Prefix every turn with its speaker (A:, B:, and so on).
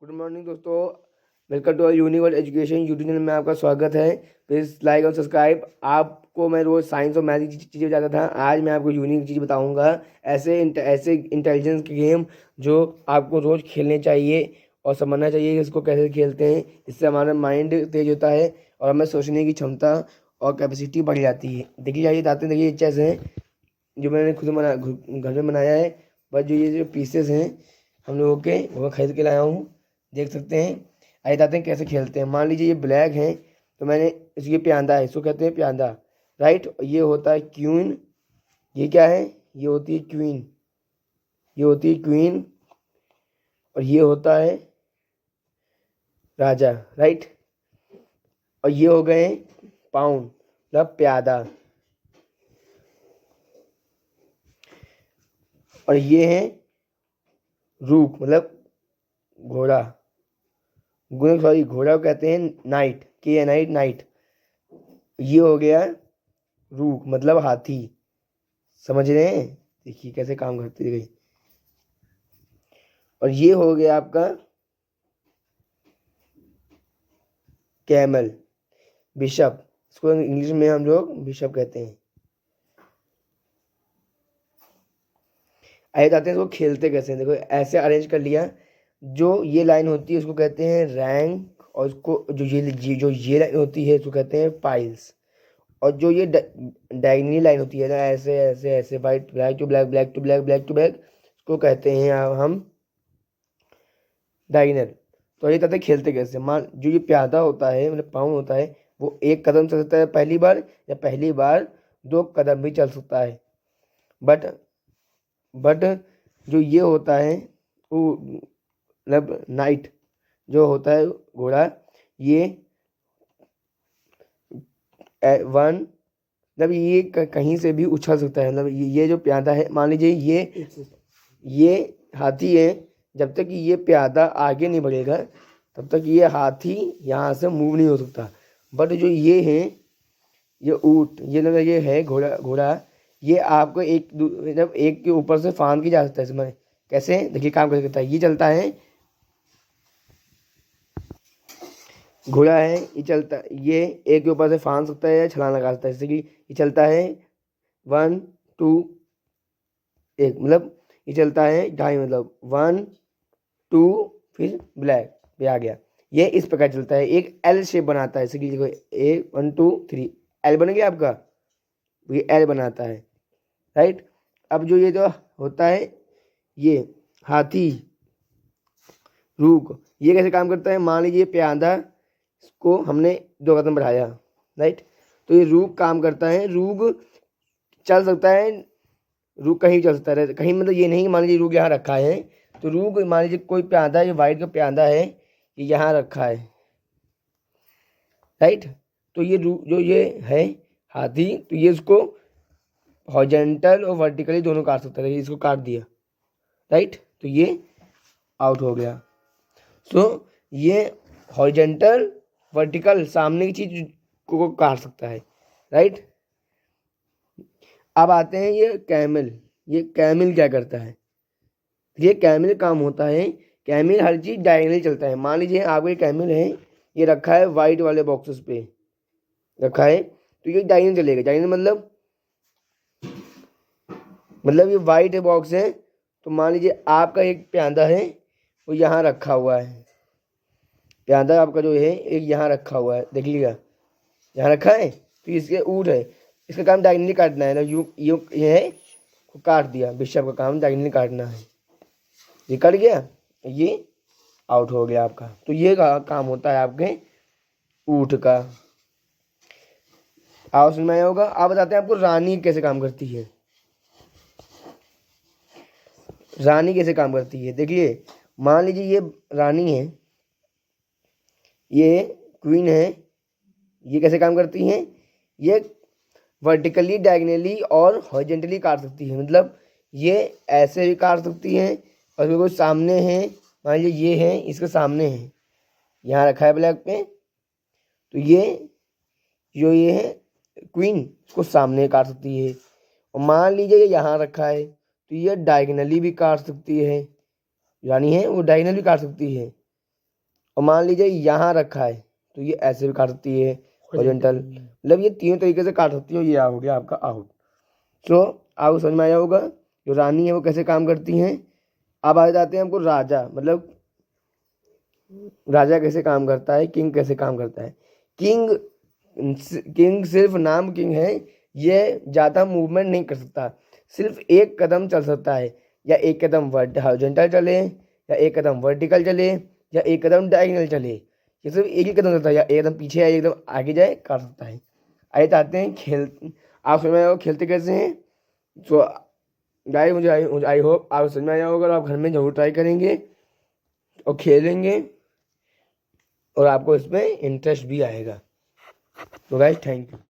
A: Good morning दोस्तों, welcome to our universe education YouTube channel में आपका स्वागत है। प्लीज़ लाइक और सब्सक्राइब। आपको मैं रोज़ साइंस और मैथ की चीज़ें बताता था, आज मैं आपको यूनिक चीज़ बताऊंगा। ऐसे इंटेलिजेंस के गेम जो आपको रोज़ खेलने चाहिए और समझना चाहिए कि इसको कैसे खेलते हैं। इससे हमारा माइंड तेज होता है और हमें सोचने की क्षमता और कैपेसिटी बढ़ जाती है। देखिए जाइए दाते देखिए चेस है जो मैंने खुद घर में बनाया है। बस ये जो पीसेस हैं हम लोगों के वो खरीद के लाया हूँ, देख सकते हैं। आइए बताते हैं कैसे खेलते हैं। मान लीजिए ये ब्लैक है तो मैंने ये प्यांदा है, इसको कहते हैं प्यांदा, राइट। ये होता है क्वीन। ये क्या है? ये होती है क्वीन, ये होती है क्वीन। और ये होता है राजा, राइट। और ये हो गए पाउंड मतलब प्यादा। और ये है रूक मतलब घोड़ा। सॉरी, घोड़ा को कहते हैं नाइट, के नाइट नाइट। ये हो गया रूक मतलब हाथी। समझ रहे हैं? देखिए कैसे काम करती गई। और ये हो गया आपका कैमल, बिशप। इसको इंग्लिश में हम लोग बिशप कहते हैं। आइए आते हैं इसको खेलते कैसे हैं। देखो ऐसे अरेंज कर लिया। जो ये लाइन होती है उसको कहते हैं रैंक, और इसको जो ये लाइन होती है इसको कहते हैं पाइल्स। और जो ये डायगनली लाइन होती है ना, ऐसे ऐसे ऐसे, white black to black, black to black, black to black, इसको कहते हैं हम डायगनल। तो ये कहते हैं खेलते कैसे। मान जो ये प्यादा होता है मतलब पाउंड होता है, वो एक कदम चल सकता है पहली बार, या पहली बार 2 कदम भी चल सकता है। बट बट जो ये होता है वो मतलब नाइट जो होता है घोड़ा, ये 1 मतलब ये कहीं से भी उछल सकता है। मतलब ये जो प्यादा है, मान लीजिए ये हाथी है। जब तक कि ये प्यादा आगे नहीं बढ़ेगा तब तक ये हाथी यहाँ से मूव नहीं हो सकता। बट जो ये है, ये ऊँट, ये मतलब ये है घोड़ा घोड़ा, ये आपको जब एक के ऊपर से फांद के जा सकता है। इसमें कैसे देखिए काम कैसे करता है। ये चलता है, घोड़ा है, ये चलता, ये एक के ऊपर से फांद सकता है या छलांग लगा सकता है। जैसे कि ये चलता है 1 2 1, मतलब ये चलता है ढाई, मतलब 1 2 फिर ब्लैक पे आ गया। ये इस प्रकार चलता है, एक एल शेप बनाता है। जैसे कि देखो 1 2 3, एल बन गया आपका, ये एल बनाता है, राइट। अब जो ये जो होता है ये हाथी रूक, ये कैसे काम करता है। मान लीजिए प्यादा को हमने 2 कदम बढ़ाया, राइट। तो ये रूक काम करता है। रूक चल सकता है, रूक कहीं चल सकता है कहीं, मतलब ये नहीं मान लीजिए रूक यहाँ रखा है तो रूक, मान लीजिए कोई प्यादा, ये वाइट का प्यादा है, ये यहाँ रखा है, राइट। तो ये रूक जो ये है हाथी, तो ये इसको हॉरिजॉन्टल और वर्टिकली दोनों काट सकता है। इसको काट दिया, राइट, तो ये आउट हो गया। सो ये हॉरिजॉन्टल वर्टिकल सामने की चीज को काट सकता है, राइट। अब आते हैं ये कैमल। ये कैमल क्या करता है? ये कैमल काम होता है, कैमल हर चीज डायगनली चलता है। मान लीजिए आपको ये कैमल है, ये रखा है वाइट वाले बॉक्सेस पे रखा है, तो ये डायगनल चलेगा। डायगनल मतलब ये वाइट बॉक्स है, तो मान लीजिए आपका एक प्यादा है, वो यहाँ रखा हुआ है। प्यादा आपका जो है एक यहाँ रखा हुआ है, देख लीजिएगा यहाँ रखा है, तो इसके ऊँट है, इसका काम डायगनली काटना है ना। ये है, काट दिया। बिशप का काम डायगनली काटना है, ये कट गया, ये आउट हो गया आपका। तो ये काम होता है आपके ऊँट का। आप समझ में आया होगा। आप बताते हैं आपको रानी कैसे काम करती है। रानी कैसे काम करती है देखिए, मान लीजिए ये रानी है, ये क्वीन है। ये कैसे काम करती हैं? ये वर्टिकली, डायगनली और हॉरिजॉन्टली काट सकती है। मतलब ये ऐसे भी काट सकती हैं, और अगर कोई सामने है, मान लीजिए ये है, इसके सामने है, यहाँ रखा है ब्लैक पे, तो ये है क्वीन, इसको सामने काट सकती है। और मान लीजिए ये यहाँ रखा है, तो ये डायगनली भी काट सकती है, यानी है वो डायगनली काट सकती है। और मान लीजिए यहाँ रखा है तो ये ऐसे भी काट सकती है हॉरिजॉन्टल, मतलब ये तीनों तरीके से काट सकती है। ये हो गया आपका आउट। सो आपको समझ में आया होगा जो रानी है वो कैसे काम करती हैं। अब आ जाते हैं हमको राजा, मतलब राजा कैसे काम करता है, किंग कैसे काम करता है। किंग किंग सिर्फ नाम किंग है, ये ज़्यादा मूवमेंट नहीं कर सकता, सिर्फ एक कदम चल सकता है, या एक कदम हॉरिजॉन्टल चले, या एक कदम वर्टिकल चले, या एक कदम डायगोनल चले। ये सिर्फ एक ही कदम चलता है, या एकदम पीछे या एकदम आगे जाए कर सकता है। आइए चाहते हैं खेल, आप समझ में आए हो खेलते कैसे हैं। सो गाइस मुझे आई होप आप समझ में आया होगा और आप घर में जरूर ट्राई करेंगे और खेलेंगे और आपको इसमें इंटरेस्ट भी आएगा। तो गाइस थैंक यू।